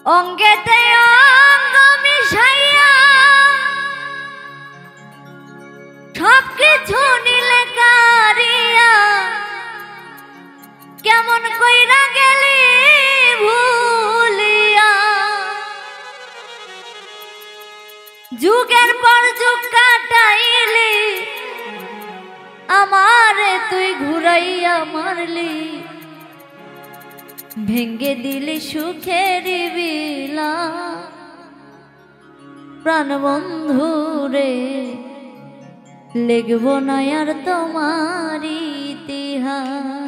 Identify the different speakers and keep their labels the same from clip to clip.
Speaker 1: অঙ্গেতে অঙ্গ মিশাইয়া সবকিছু নিলে কারিয়া কেমন কইরা গেলি ভুলিয়া যুগের পর যুগ কাটাইলি আমারে তুই ঘুরাইয়া মারলি ভেঙ্গে দিলি সুখের বিলা প্রাণ বন্ধু রে লিখব না আর তোমার ইতিহাস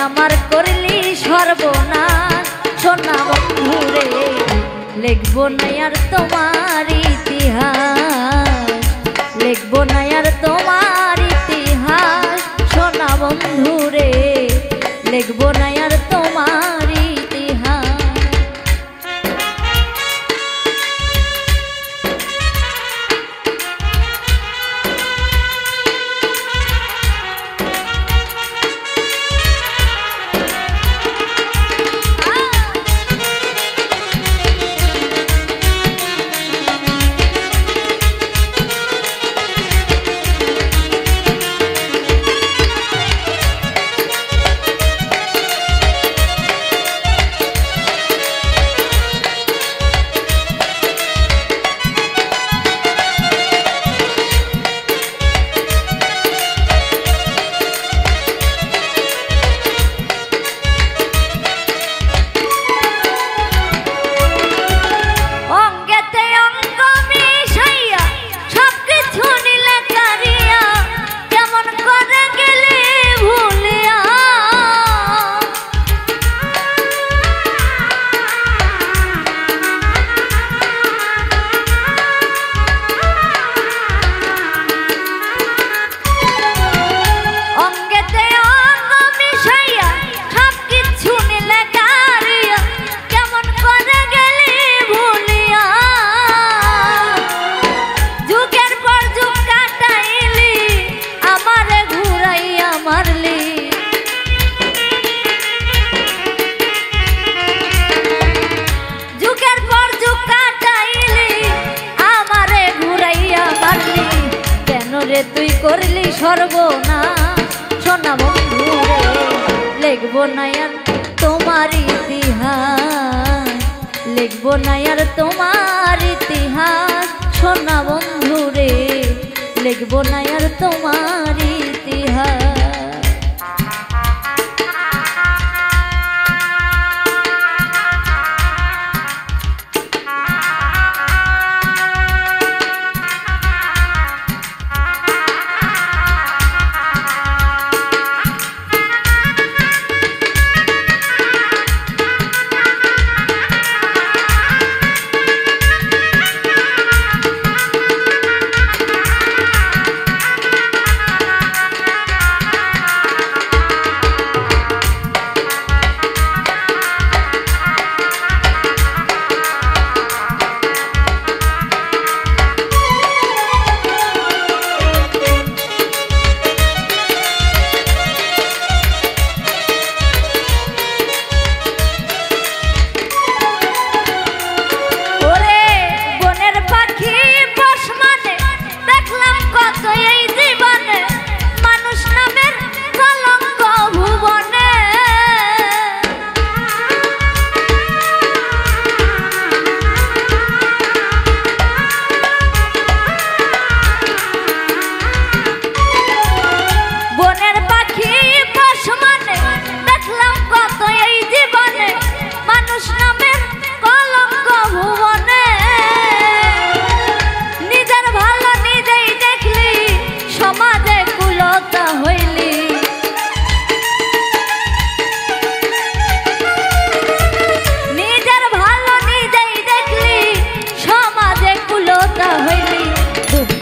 Speaker 1: আমার করলি সর্বনাশ সোনা বন্ধু রে লিখব না আর তোমার ইতিহাস লিখব না আর তোমার ইতিহাস সোনা বন্ধু রে লিখব না আর তোমার ইতিহাস তুই করলি সর্বনাশ সোনা বন্ধু রে লিখব না আর তোমার ইতিহাস লিখব না আর তোমার ইতিহাস সোনা বন্ধু রে লিখব না আর তোমার ইতিহাস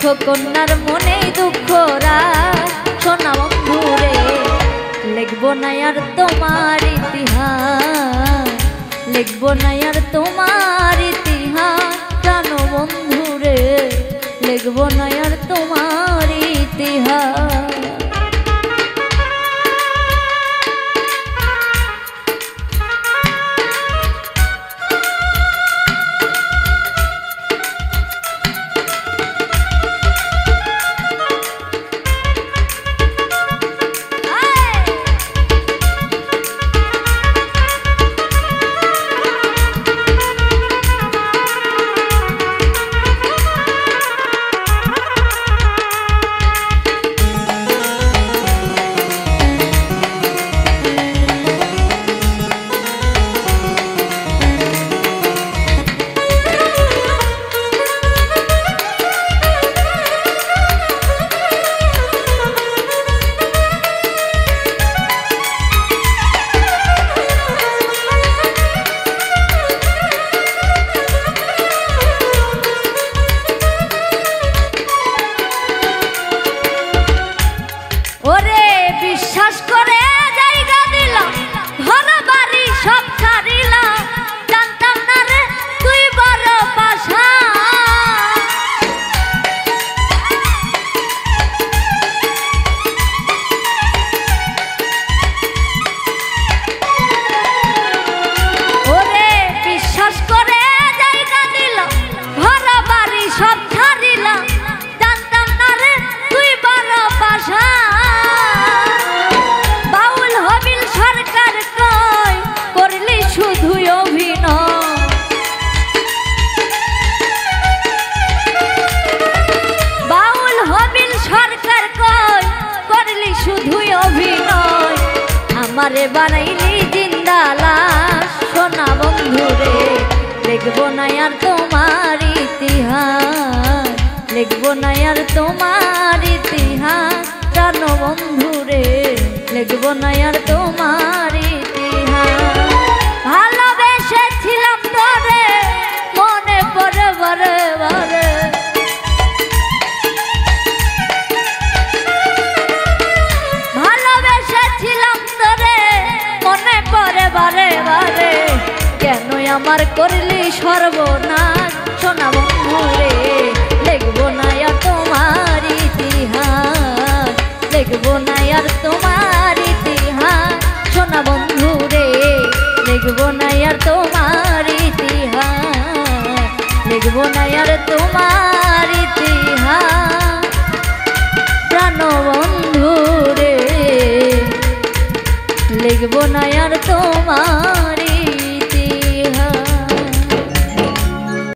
Speaker 1: কন্যার মনে দুঃখ রায় সোনা বন্ধু রে লিখবো না আর তোমার ইতিহাস লিখবো না আর তোমার ইতিহাস জানো বন্ধু রে লিখবো না আর তোমার ইতিহাস আমারে বানাইলি জিন্দালা সোনা বন্ধু রে লিখবো না আর তোমার ইতিহাস লিখবো না আর তোমার ইতিহাস জানো বন্ধু রে লিখবো না আর তোমার ইতিহাস ভালোবেসেছিলাম তোরে মনে পড়ে বারে বারে বারে বারে কেন আমার করলি সর্বনাশ সোনা বন্ধু রে লিখবো না আর তোমার ইতিহাস লিখবো না আর তোমার ইতিহাস সোনা বন্ধু রে লিখবো না আর তোমার ইতিহাস লিখবো না আর তোমার ইতিহাস প্রাণ বন্ধু রে লিখবো না আর তোমার